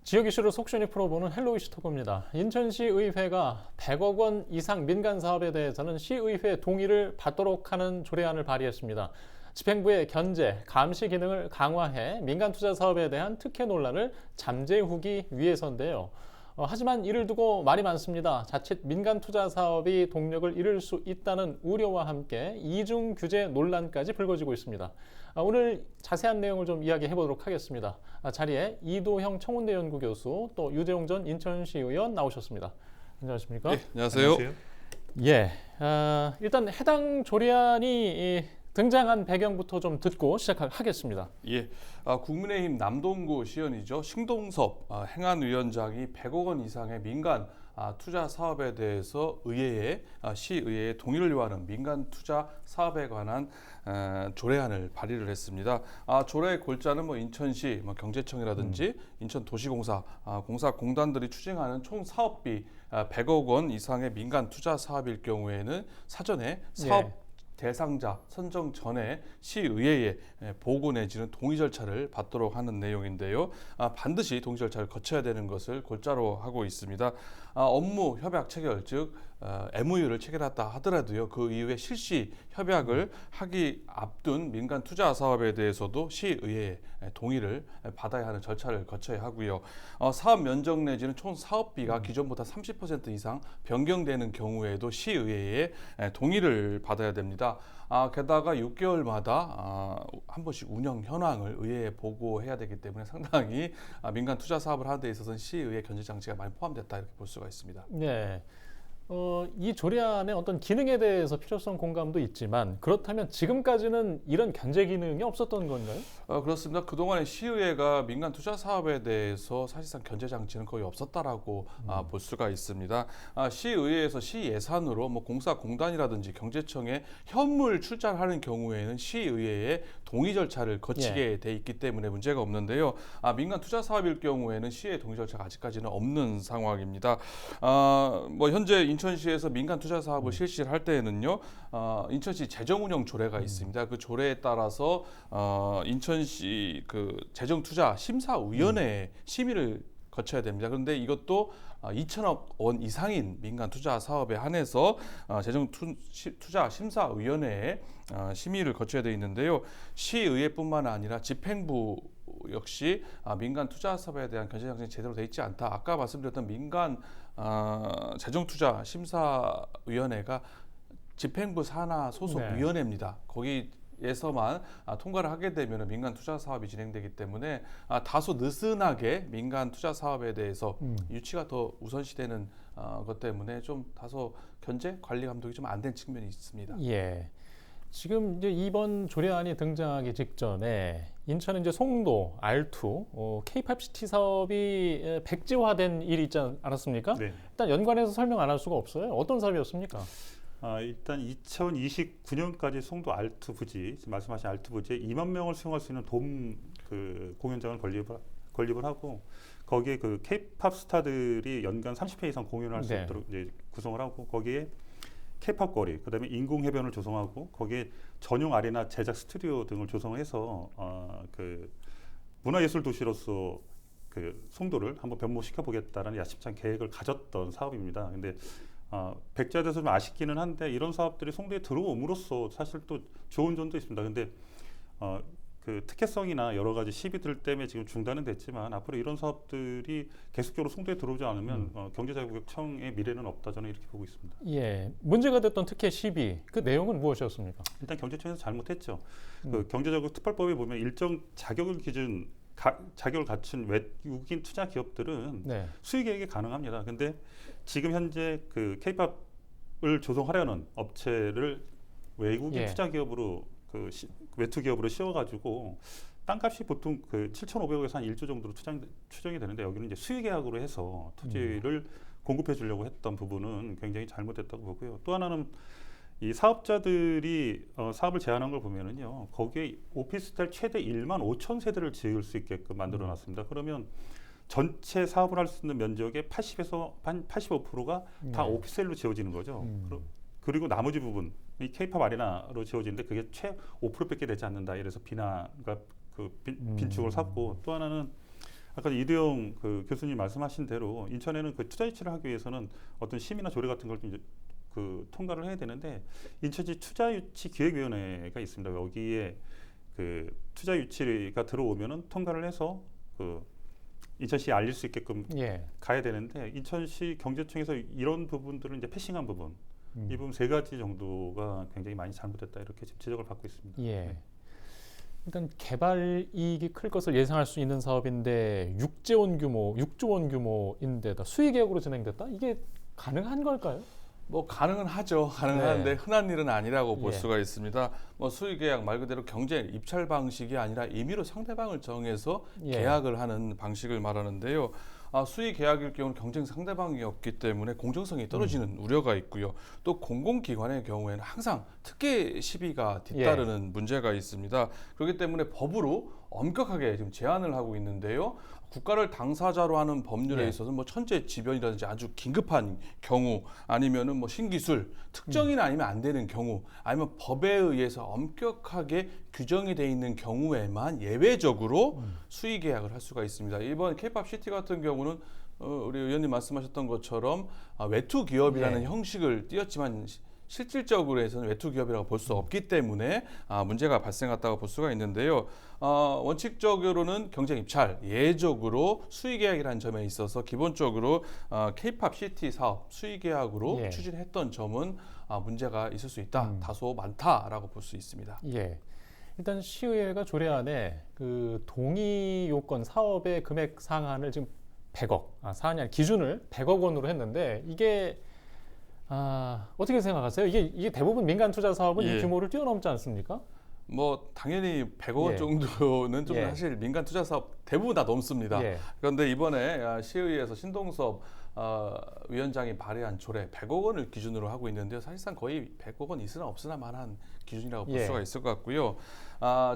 지역 이슈를 속편히 풀어보는 헬로 이슈 토크입니다. 인천시의회가 100억 원 이상 민간 사업에 대해서는 시의회 동의를 받도록 하는 조례안을 발의했습니다. 집행부의 견제, 감시 기능을 강화해 민간 투자 사업에 대한 특혜 논란을 잠재우기 위해서인데요. 하지만 이를 두고 말이 많습니다. 자칫 민간 투자 사업이 동력을 잃을 수 있다는 우려와 함께 이중 규제 논란까지 불거지고 있습니다. 오늘 자세한 내용을 좀 이야기해 보도록 하겠습니다. 자리에 이도형 청운대 연구교수 또 유재용 전 인천시 의원 나오셨습니다. 안녕하십니까? 네, 안녕하세요. 예, 일단 해당 조례안이 등장한 배경부터 좀 듣고 시작하겠습니다. 예, 국민의힘 남동구 시의원이죠. 신동섭 행안위원장이 100억 원 이상의 민간 투자 사업에 대해서 시의회에 동의를 요하는 민간 투자 사업에 관한 조례안을 발의를 했습니다. 조례의 골자는 인천시 경제청이라든지 인천도시공사 공사공단들이 추진하는 총 사업비 100억 원 이상의 민간 투자 사업일 경우에는 사전에 사업 대상자 선정 전에 시의회에 보고 내지는 동의 절차를 받도록 하는 내용인데요. 반드시 동의 절차를 거쳐야 되는 것을 골자로 하고 있습니다. 업무 협약 체결, 즉 MOU를 체결했다 하더라도요. 그 이후에 실시 협약을 하기 앞둔 민간 투자 사업에 대해서도 시의회에 동의를 받아야 하는 절차를 거쳐야 하고요. 사업 면적 내지는 총 사업비가 기존보다 30% 이상 변경되는 경우에도 시의회에 동의를 받아야 됩니다. 게다가 6개월마다 한 번씩 운영 현황을 의회에 보고해야 되기 때문에 상당히 민간 투자 사업을 하는 데 있어서는 시의회 견제 장치가 많이 포함됐다 이렇게 볼 수가 있습니다. 네. 이 조례안의 어떤 기능에 대해서 필요성 공감도 있지만 그렇다면 지금까지는 이런 견제 기능이 없었던 건가요? 그렇습니다. 그동안에 시의회가 민간 투자 사업에 대해서 사실상 견제 장치는 거의 없었다라고 볼 수가 있습니다. 시의회에서 시 예산으로 공사공단이라든지 경제청에 현물 출자하는 경우에는 시의회의 동의 절차를 거치게 돼 있기 때문에 문제가 없는데요. 민간 투자 사업일 경우에는 시의 동의 절차가 아직까지는 없는 상황입니다. 현재 인천시에서 민간 투자 사업을 실시를 할 때에는요, 인천시 재정운영 조례가 있습니다. 그 조례에 따라서 인천시 그 재정투자심사위원회 심의를 거쳐야 됩니다. 그런데 이것도 2천억 원 이상인 민간 투자 사업에 한해서 재정투자심사위원회에 심의를 거쳐야 되어 있는데요. 시의회뿐만 아니라 집행부 역시 민간 투자 사업에 대한 견제 장치는 제대로 되어 있지 않다. 아까 말씀드렸던 민간 재정투자심사위원회가 집행부 산하 소속 위원회입니다. 거기에서만 통과를 하게 되면 민간 투자 사업이 진행되기 때문에 다소 느슨하게 민간 투자 사업에 대해서 유치가 더 우선시되는 것 때문에 좀 다소 견제 관리 감독이 좀 안 된 측면이 있습니다. 예. 지금 이제 이번 조례안이 등장하기 직전에 인천은 이제 송도, R2, K-팝 시티 사업이 백지화된 일이 있지 않았습니까? 네. 일단 연관해서 설명 안 할 수가 없어요. 어떤 사업이었습니까? 일단 2029년까지 송도 알트 부지, 지금 말씀하신 알트 부지에 2만 명을 수용할 수 있는 돔 공연장을 건립을 하고 거기에 그 K-팝 스타들이 연간 30회 이상 공연을 할 수 있도록 이제 구성을 하고 거기에 K-팝 거리, 그다음에 인공 해변을 조성하고 거기에 전용 아레나 제작 스튜디오 등을 조성해서 그 문화예술 도시로서 그 송도를 한번 변모시켜 보겠다라는 야심찬 계획을 가졌던 사업입니다. 근데 백지화돼서 좀 아쉽기는 한데 이런 사업들이 송도에 들어옴으로써 사실 또 좋은 점도 있습니다. 근데 그 특혜성이나 여러 가지 시비들 때문에 지금 중단은 됐지만 앞으로 이런 사업들이 계속적으로 송도에 들어오지 않으면 경제자유구역청의 미래는 없다 저는 이렇게 보고 있습니다. 예, 문제가 됐던 특혜 시비 그 내용은 무엇이었습니까? 일단 경제청에서 잘못했죠. 그 경제자유구역 특별법에 보면 일정 자격을 자격을 갖춘 외국인 투자 기업들은 수익계획이 가능합니다. 근데 지금 현재 그 K-팝을 조성하려는 업체를 외국인 투자 기업으로 외투 기업으로 씌워가지고 땅값이 보통 그 7,500억에서 한 1조 정도로 추정이 되는데 여기는 이제 수의 계약으로 해서 토지를 공급해 주려고 했던 부분은 굉장히 잘못됐다고 보고요. 또 하나는 이 사업자들이 사업을 제안한 걸 보면은요, 거기에 오피스텔 최대 1만 5천 세대를 지을 수 있게끔 만들어 놨습니다. 그러면 전체 사업을 할 수 있는 면적의 80에서 한 85%가 다 오피스텔로 지어지는 거죠. 그리고 나머지 부분, 이 K-팝 아레나로 지어지는데 그게 최 5%밖에 되지 않는다. 이래서 비난과 빈축을 샀고, 또 하나는 아까 이두영 그 교수님 말씀하신 대로 인천에는 그 투자 유치를 하기 위해서는 어떤 심의나 조례 같은 걸 좀 그 통과를 해야 되는데 인천시 투자 유치 기획위원회가 있습니다. 여기에 그 투자 유치가 들어오면은 통과를 해서 그 인천시에 알릴 수 있게끔 가야 되는데 인천시 경제청에서 이런 부분들은 이제 패싱한 부분, 이 부분 세 가지 정도가 굉장히 많이 잘못됐다 이렇게 지금 지적을 받고 있습니다. 일단 개발 이익이 클 것을 예상할 수 있는 사업인데 6조 원 규모인데다 수의 계획으로 진행됐다? 이게 가능한 걸까요? 뭐 가능은 하죠. 가능한데 흔한 일은 아니라고 볼 수가 있습니다. 뭐 수의 계약 말 그대로 경제 입찰 방식이 아니라 임의로 상대방을 정해서 계약을 하는 방식을 말하는데요. 수의 계약일 경우는 경쟁 상대방이 없기 때문에 공정성이 떨어지는 우려가 있고요. 또 공공기관의 경우에는 항상 특혜 시비가 뒤따르는 문제가 있습니다. 그렇기 때문에 법으로 엄격하게 지금 제한을 하고 있는데요. 국가를 당사자로 하는 법률에 있어서 뭐 천재지변이라든지 아주 긴급한 경우 아니면은 뭐 신기술 특정인 아니면 안 되는 경우 아니면 법에 의해서 엄격하게 규정이 돼 있는 경우에만 예외적으로 수의 계약을 할 수가 있습니다. 이번 K-POP 시티 같은 경우는 우리 의원님 말씀하셨던 것처럼 외투 기업이라는 형식을 띄었지만 실질적으로 해서는 외투 기업이라고 볼 수 없기 때문에 문제가 발생했다고 볼 수가 있는데요. 원칙적으로는 경쟁 입찰, 예외적으로 수의 계약이라는 점에 있어서 기본적으로 K-POP 시티 사업 수의 계약으로 추진했던 점은 문제가 있을 수 있다, 다소 많다라고 볼 수 있습니다. 일단 시의회가 조례안에 그 동의 요건 사업의 금액 상한을 지금 100억, 상한이 아니라 기준을 100억 원으로 했는데 이게 어떻게 생각하세요? 이게 대부분 민간 투자 사업은 이 규모를 뛰어넘지 않습니까? 뭐 당연히 100억 원 정도는 좀 사실 민간 투자 사업 대부분 다 넘습니다. 그런데 이번에 시의회에서 신동섭 위원장이 발의한 조례 100억 원을 기준으로 하고 있는데요. 사실상 거의 100억 원 있으나 없으나 만한 기준이라고 볼 수가 있을 것 같고요.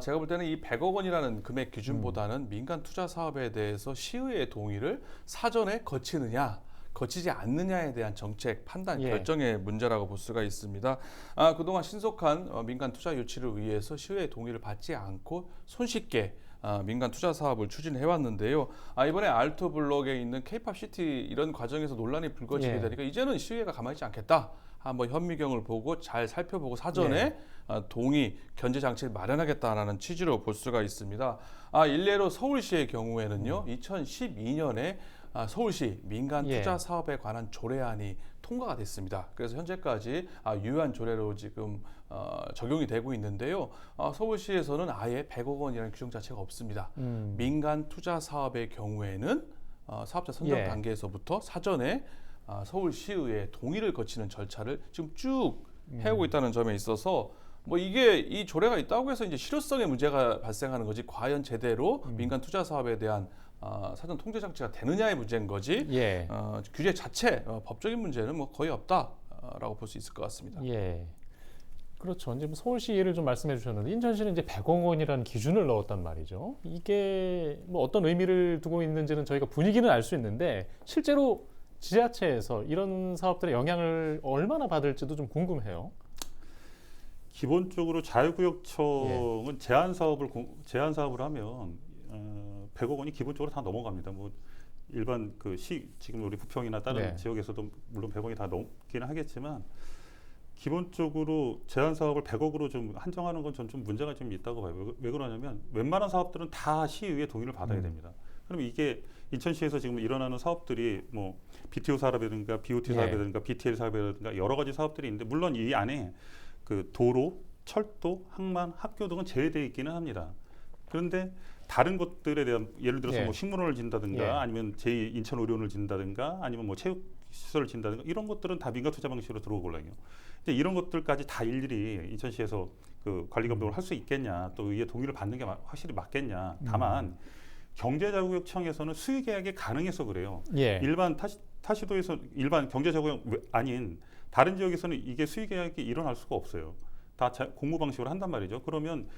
제가 볼 때는 이 100억 원이라는 금액 기준보다는 민간 투자 사업에 대해서 시의회의 동의를 사전에 거치느냐 거치지 않느냐에 대한 정책 판단 결정의 문제라고 볼 수가 있습니다. 그동안 신속한 민간 투자 유치를 위해서 시의회 동의를 받지 않고 손쉽게 민간 투자 사업을 추진해 왔는데요. 이번에 알토블록에 있는 K-POP 시티 이런 과정에서 논란이 불거지게 되니까 이제는 시의회가 가만히 있지 않겠다. 한번 현미경을 보고 잘 살펴보고 사전에 동의 견제 장치를 마련하겠다라는 취지로 볼 수가 있습니다. 일례로 서울시의 경우에는요, 2012년에 서울시 민간 투자 사업에 관한 조례안이 통과가 됐습니다. 그래서 현재까지 유효한 조례로 지금 적용이 되고 있는데요. 서울시에서는 아예 100억 원이라는 규정 자체가 없습니다. 민간 투자 사업의 경우에는 사업자 선정 단계에서부터 사전에 서울시의회 동의를 거치는 절차를 지금 쭉 해오고 있다는 점에 있어서 뭐 이게 이 조례가 있다고 해서 이제 실효성에 문제가 발생하는 거지 과연 제대로 민간 투자 사업에 대한 사전 통제 장치가 되느냐의 문제인 거지 규제 자체 법적인 문제는 뭐 거의 없다라고 볼 수 있을 것 같습니다. 그렇죠. 이제 서울시 예를 좀 말씀해 주셨는데 인천시는 이제 100억 원이라는 기준을 넣었단 말이죠. 이게 뭐 어떤 의미를 두고 있는지는 저희가 분위기는 알 수 있는데 실제로 지자체에서 이런 사업들의 영향을 얼마나 받을지도 좀 궁금해요. 기본적으로 자유구역청은 제한 사업을 하면 100억 원이 기본적으로 다 넘어갑니다. 뭐 일반 그 지금 우리 부평이나 다른 지역에서도 물론 100억이 다 넘기는 하겠지만 기본적으로 제한 사업을 100억으로 좀 한정하는 건 전 좀 문제가 좀 있다고 봐요. 왜 그러냐면 웬만한 사업들은 다 시의회 동의를 받아야 됩니다. 그럼 이게 인천시에서 지금 일어나는 사업들이 뭐 BTO 사업이라든가 BOT 사업이라든가 BTL 사업이라든가 여러 가지 사업들이 있는데 물론 이 안에 그 도로, 철도, 항만, 학교 등은 제외되어 있기는 합니다. 그런데 다른 것들에 대한 예를 들어서 뭐 식물원을 짓는다든가 아니면 제2인천의료원을 짓는다든가 아니면 뭐 체육시설을 짓는다든가 이런 것들은 다 민간 투자 방식으로 들어오거든요. 근데 이런 것들까지 다 일일이 인천시에서 그 관리 감독을 할 수 있겠냐, 또 의회 동의를 받는 게 확실히 맞겠냐. 다만 경제자구역청에서는 수의 계약이 가능해서 그래요. 일반 타시도에서 일반 경제자구역 아닌 다른 지역에서는 이게 수의 계약이 일어날 수가 없어요. 다 공모 방식으로 한단 말이죠. 그러면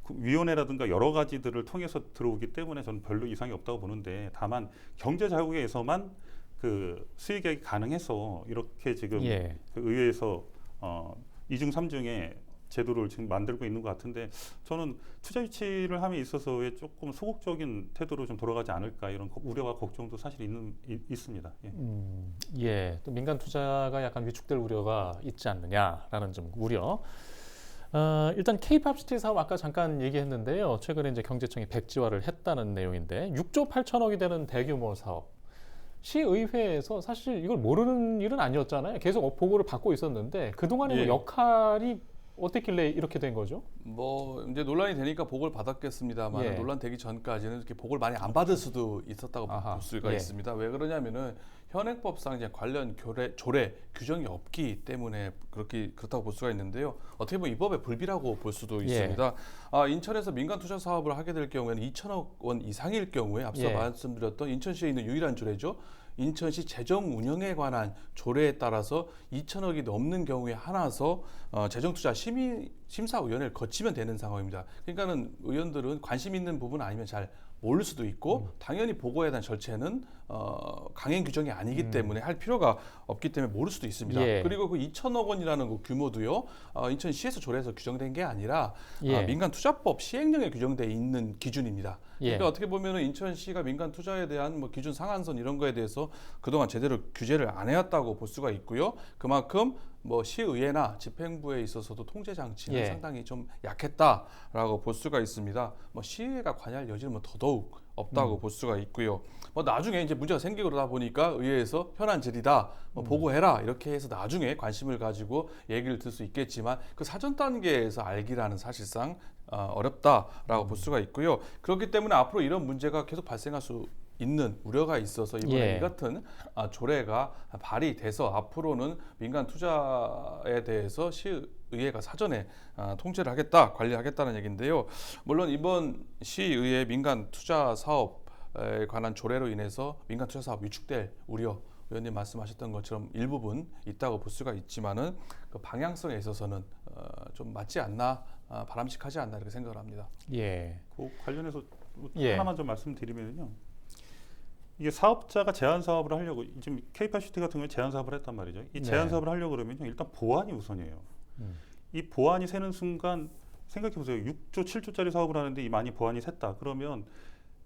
위원회라든가 여러 가지들을 통해서 들어오기 때문에 저는 별로 이상이 없다고 보는데 다만 경제자구역에서만 그 수의 계약이 가능해서 이렇게 지금 그 의회에서 2중 3중에 제도를 지금 만들고 있는 것 같은데 저는 투자 유치를 함에 있어서의 조금 소극적인 태도로 좀 돌아가지 않을까 이런 우려와 걱정도 사실 있습니다. 예. 예, 또 민간 투자가 약간 위축될 우려가 있지 않느냐라는 좀 우려. 일단 K-팝시티 사업 아까 잠깐 얘기했는데요. 최근에 이제 경제청이 백지화를 했다는 내용인데 6조 8천억이 되는 대규모 사업. 시의회에서 사실 이걸 모르는 일은 아니었잖아요. 계속 보고를 받고 있었는데 그동안의 예. 역할이 어땠길래 이렇게 된 거죠? 뭐 이제 논란이 되니까 보고를 받았겠습니다만 예. 논란 되기 전까지는 이렇게 보고를 많이 안 받을 수도 있었다고 아하. 볼 수가 예. 있습니다. 왜 그러냐면은 현행법상 이제 관련 조례 규정이 없기 때문에 그렇다고 볼 수가 있는데요. 어떻게 보면 이 법의 불비라고 볼 수도 예. 있습니다. 인천에서 민간 투자 사업을 하게 될 경우에는 2천억 원 이상일 경우에 앞서 예. 말씀드렸던 인천시에 있는 유일한 조례죠. 인천시 재정 운영에 관한 조례에 따라서 2천억이 넘는 경우에 한해서 재정투자 심사위원회를 거치면 되는 상황입니다. 그러니까는 의원들은 관심 있는 부분 아니면 잘 모를 수도 있고 당연히 보고에 대한 절차는 강행 규정이 아니기 때문에 할 필요가 없기 때문에 모를 수도 있습니다. 예. 그리고 그 2천억 원이라는 그 규모도요. 인천시에서 조례에서 규정된 게 아니라 예. 민간투자법 시행령에 규정돼 있는 기준입니다. 예. 그러니까 어떻게 보면은 인천시가 민간 투자에 대한 뭐 기준 상한선 이런 거에 대해서 그동안 제대로 규제를 안 해왔다고 볼 수가 있고요. 그만큼 뭐 시의회나 집행부에 있어서도 통제 장치는 예. 상당히 좀 약했다라고 볼 수가 있습니다. 뭐 시의회가 관여할 여지는 뭐 더더욱 없다고 볼 수가 있고요. 뭐 나중에 이제 문제가 생기고 그러다 보니까 의회에서 현안 질의다, 뭐 보고해라 이렇게 해서 나중에 관심을 가지고 얘기를 들 수 있겠지만 그 사전 단계에서 알기라는 사실상 어렵다라고 볼 수가 있고요. 그렇기 때문에 앞으로 이런 문제가 계속 발생할 수 있는 우려가 있어서 이번에 예. 이 같은 조례가 발의돼서 앞으로는 민간 투자에 대해서 시의회가 사전에 통제를 하겠다, 관리하겠다는 얘기인데요. 물론 이번 시의회 민간 투자 사업에 관한 조례로 인해서 민간 투자 사업 위축될 우려, 의원님 말씀하셨던 것처럼 일부분 있다고 볼 수가 있지만은 그 방향성에 있어서는 좀 맞지 않나, 바람직하지 않나 이렇게 생각을 합니다. 예. 그 관련해서 예. 하나만 좀 말씀드리면요. 이게 사업자가 제한 사업을 하려고 지금 K-팝시티 같은 경우에 제한 사업을 했단 말이죠. 이 제한 네. 사업을 하려고 그러면요. 일단 보안이 우선이에요. 이 보안이 새는 순간 생각해 보세요. 6조, 7조짜리 사업을 하는데 이 많이 보안이 샜다. 그러면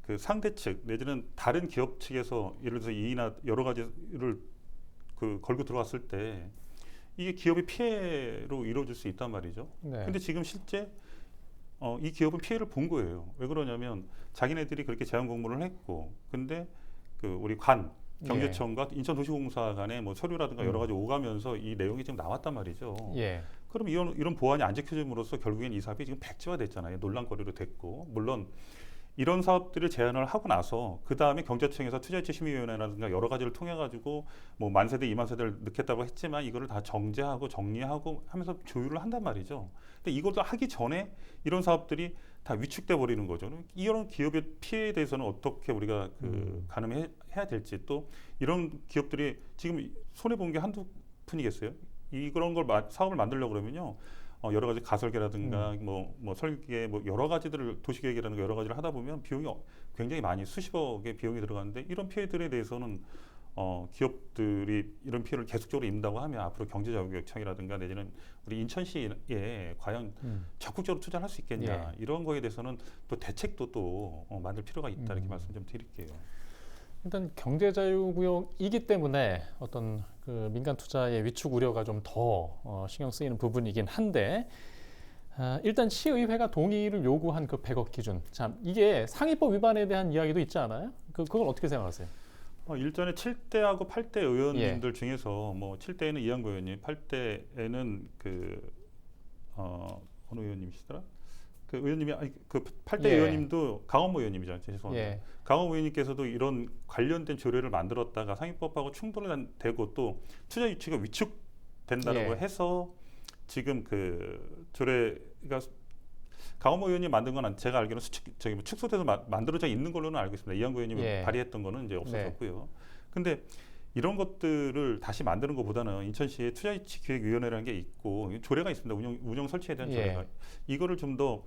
그 상대 측 내지는 다른 기업 측에서 예를 들어서 이의나 여러 가지를 걸고 들어왔을 때 이게 기업의 피해로 이루어질 수 있단 말이죠. 네. 근데 지금 실제 이 기업은 피해를 본 거예요. 왜 그러냐면 자기네들이 그렇게 제한 공모를 했고, 근데 그 우리 경제청과 인천도시공사 간에 뭐 서류라든가 여러 가지 오가면서 이 내용이 지금 나왔단 말이죠. 예. 그럼 이런 보안이 안 지켜짐으로써 결국엔 이 사업이 지금 백지화됐잖아요. 논란거리로 됐고, 물론 이런 사업들을 제안을 하고 나서 그 다음에 경제청에서 투자유치심의위원회라든가 여러 가지를 통해 가지고 뭐 10,000세대, 20,000세대를 넣겠다고 했지만 이거를 다 정제하고 정리하고 하면서 조율을 한단 말이죠. 근데 이것도 하기 전에 이런 사업들이 다 위축돼 버리는 거죠. 이런 기업의 피해에 대해서는 어떻게 우리가 가늠해야 될지, 또 이런 기업들이 지금 손해 본 게 한두 푼이겠어요? 이런 걸 사업을 만들려고 그러면요. 여러 가지 가설계라든가 뭐 설계 뭐 여러 가지들을 도시계획이라든가 여러 가지를 하다 보면 비용이 굉장히 많이 수십억의 비용이 들어가는데 이런 피해들에 대해서는 기업들이 이런 피해를 계속적으로 입는다고 하면 앞으로 경제자유구역청이라든가 내지는 우리 인천시에 과연 적극적으로 투자를 할 수 있겠냐, 이런 거에 대해서는 또 대책도 또 만들 필요가 있다, 이렇게 말씀 좀 드릴게요. 일단 경제자유구역이기 때문에 어떤 그 민간 투자의 위축 우려가 좀 더 신경 쓰이는 부분이긴 한데, 일단 시의회가 동의를 요구한 그 100억 기준, 참 이게 상위법 위반에 대한 이야기도 있지 않아요? 그건 어떻게 생각하세요? 일전에 7대하고 8대 의원님들 중에서 뭐 7대에는 이한구 의원님, 8대에는 어느 의원님이시더라? 그 의원님이 그 8대 의원님도 강원모 의원님이잖아요. 죄송합니다. 강원모 의원님께서도 이런 관련된 조례를 만들었다가 상위법하고 충돌되고 또 투자 유치가 위축된다고 해서 지금 그 조례가 강원모 의원님 만든 건 제가 알기로는 축소돼서 만들어져 있는 걸로는 알고 있습니다. 이한구 의원님이 발의했던 거는 이제 없어졌고요. 근데 이런 것들을 다시 만드는 것보다는 인천시에 투자유치기획위원회라는 게 있고 조례가 있습니다. 운영 설치에 대한 조례가. 이거를 좀 더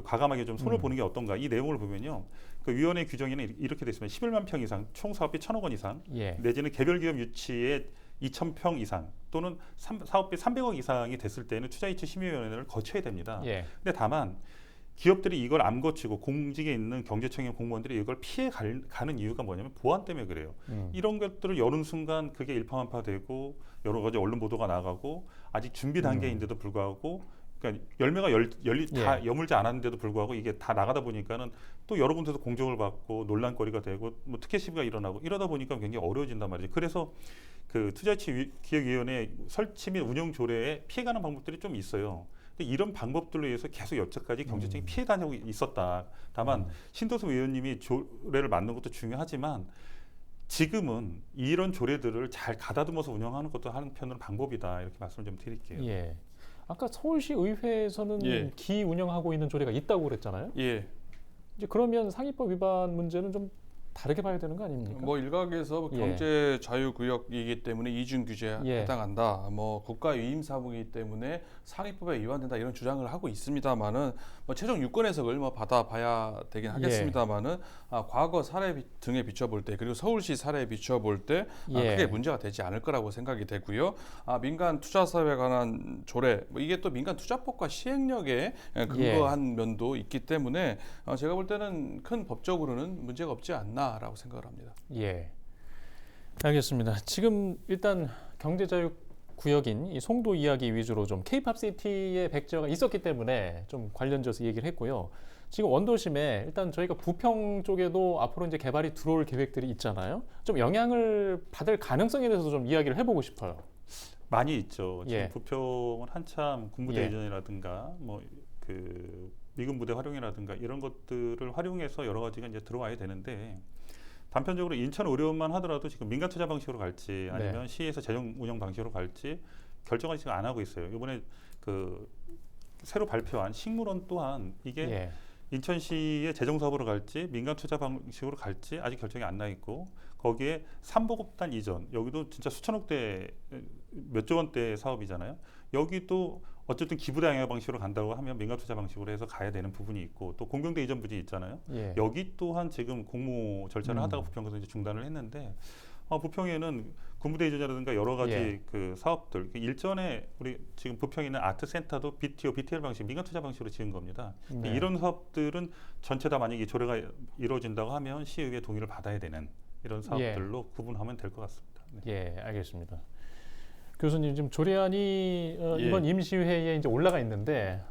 과감하게 좀 손을 보는 게 어떤가. 이 내용을 보면요. 그 위원회 규정에는 이렇게 돼 있습니다. 11만 평 이상, 총 사업비 1,000억 원 이상, 내지는 개별 기업 유치에 2,000평 이상 또는 사업비 300억 이상이 됐을 때는 투자이치심의위원회를 거쳐야 됩니다. 예. 근데 다만 기업들이 이걸 안 거치고 공직에 있는 경제청의 공무원들이 이걸 피해 가는 이유가 뭐냐면 보안 때문에 그래요. 이런 것들을 여는 순간 그게 일파만파되고 여러 가지 언론 보도가 나가고 아직 준비 단계인데도 불구하고 그러니까 열매가 다 여물지 않았는데도 불구하고 이게 다 나가다 보니까는 또 여러 군데서 공정을 받고 논란거리가 되고 뭐 특혜 시비가 일어나고 이러다 보니까 굉장히 어려워진단 말이죠. 그래서 그 투자이치 기획위원회 설치 및 운영 조례에 피해가는 방법들이 좀 있어요. 근데 이런 방법들로 인해서 계속 여태까지 경제적인 피해 다니고 있었다. 다만 신도섭 의원님이 조례를 만든 것도 중요하지만 지금은 이런 조례들을 잘 가다듬어서 운영하는 것도 한편으로는 방법이다. 이렇게 말씀을 좀 드릴게요. 예. 아까 서울시 의회에서는 예. 기 운영하고 있는 조례가 있다고 그랬잖아요. 예. 이제 그러면 상위법 위반 문제는 좀 다르게 봐야 되는 거 아닙니까? 뭐 일각에서 경제 자유구역이기 때문에 이중 규제에 해당한다. 뭐 국가 위임 사무이기 때문에 상위법에 위반된다 이런 주장을 하고 있습니다만은 뭐 최종 유권 해석을 뭐 받아봐야 되긴 하겠습니다만은 과거 사례 등에 비춰볼 때 그리고 서울시 사례에 비춰볼 때 크게 문제가 되지 않을 거라고 생각이 되고요. 민간 투자 사업에 관한 조례 뭐 이게 또 민간 투자법과 시행령에 근거한 면도 있기 때문에 제가 볼 때는 큰 법적으로는 문제가 없지 않나. 라고 생각을 합니다. 예, 알겠습니다. 지금 일단 경제자유구역인 이 송도 이야기 위주로 좀 K-팝시티의 백지화가 있었기 때문에 좀 관련져서 얘기를 했고요. 지금 원도심에 일단 저희가 부평 쪽에도 앞으로 이제 개발이 들어올 계획들이 있잖아요. 좀 영향을 받을 가능성에 대해서 좀 이야기를 해보고 싶어요. 많이 있죠. 지금 부평은 한참 군부대 이전이라든가 뭐 그 미군 부대 활용이라든가 이런 것들을 활용해서 여러 가지가 이제 들어와야 되는데 단편적으로 인천 의료원만 하더라도 지금 민간 투자 방식으로 갈지 아니면 시에서 재정 운영 방식으로 갈지 결정을 지금 안 하고 있어요. 이번에 그 새로 발표한 식물원 또한 이게 인천시의 재정 사업으로 갈지 민간 투자 방식으로 갈지 아직 결정이 안 나 있고 거기에 삼보급단 이전 여기도 진짜 수천억대 몇 조 원대 사업이잖아요. 여기도 어쨌든 기부당해 방식으로 간다고 하면 민간 투자 방식으로 해서 가야 되는 부분이 있고 또 공병대 이전 부지 있잖아요. 여기 또한 지금 공모 절차를 하다가 부평에서 이제 중단을 했는데 부평에는 군부대 이전이라든가 여러 가지 그 사업들 일전에 우리 지금 부평에 있는 아트센터도 BTO, BTL 방식 민간 투자 방식으로 지은 겁니다. 이런 사업들은 전체 다 만약에 조례가 이루어진다고 하면 시의회 동의를 받아야 되는 이런 사업들로 구분하면 될 것 같습니다. 예, 알겠습니다. 교수님 지금 조례안이 이번 임시회의에 이제 올라가 있는데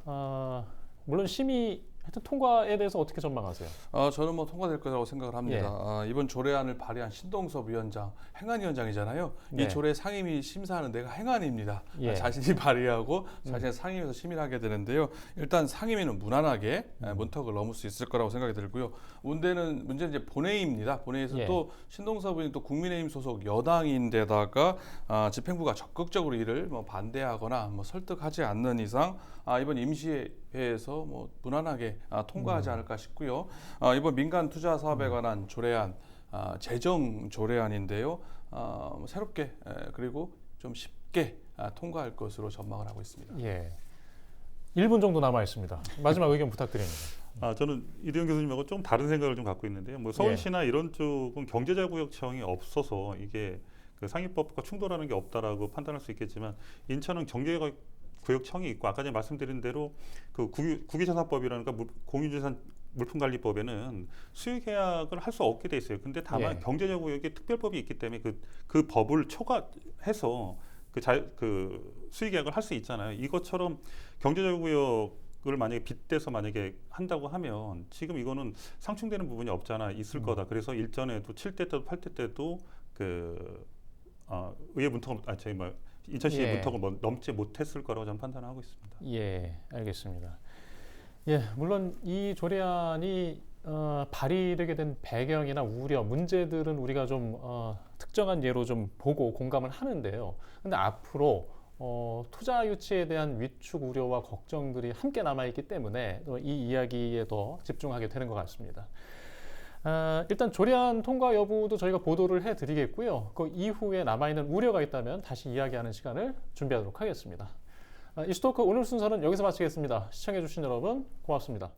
물론 심의 하여튼 통과에 대해서 어떻게 전망하세요? 저는 뭐 통과될 거라고 생각을 합니다. 이번 조례안을 발의한 신동섭 위원장, 행안위원장이잖아요. 이 조례 상임위 심사하는 데가 행안위입니다. 자신이 발의하고 자신이 상임위에서 심의를 하게 되는데요. 일단 상임위는 무난하게 문턱을 넘을 수 있을 거라고 생각이 들고요. 문제는 이제 본회의입니다. 본회의에서 또 신동섭 의원이 또 국민의힘 소속 여당인데다가 집행부가 적극적으로 이를 뭐 반대하거나 뭐 설득하지 않는 이상 이번 임시회에서 뭐 무난하게 통과하지 않을까 싶고요. 이번 민간 투자 사업에 관한 조례안, 재정 조례안인데요. 새롭게 그리고 좀 쉽게 통과할 것으로 전망을 하고 있습니다. 예. 1분 정도 남아 있습니다. 마지막 의견 부탁드립니다. 저는 이대영 교수님하고 좀 다른 생각을 좀 갖고 있는데요. 뭐 서울시나 이런 쪽은 경제자구역청이 없어서 이게 그 상위법과 충돌하는 게 없다라고 판단할 수 있겠지만 인천은 경제구역청이 있고 아까 전에 말씀드린 대로 그 국유자산법이라든가 공유자산 물품관리법에는 수익계약을 할 수 없게 돼 있어요. 근데 다만 경제자구역에 특별법이 있기 때문에 그 법을 초과해서 그 수익계약을 할 수 있잖아요. 이것처럼 경제자구역을 만약에 빗대서 만약에 한다고 하면 지금 이거는 상충되는 부분이 없잖아 있을 거다. 그래서 일전에도 7대 때도 8대 때도 그 의회 문턱을 인천시의 문턱을 넘지 못했을 거라고 저는 판단하고 있습니다. 예, 알겠습니다. 예, 물론 이 조례안이 발의되게 된 배경이나 우려, 문제들은 우리가 좀 특정한 예로 좀 보고 공감을 하는데요. 근데 앞으로 투자 유치에 대한 위축 우려와 걱정들이 함께 남아있기 때문에 이 이야기에 더 집중하게 되는 것 같습니다. 일단 조례안 통과 여부도 저희가 보도를 해드리겠고요. 그 이후에 남아있는 우려가 있다면 다시 이야기하는 시간을 준비하도록 하겠습니다. 이슈토크 오늘 순서는 여기서 마치겠습니다. 시청해주신 여러분 고맙습니다.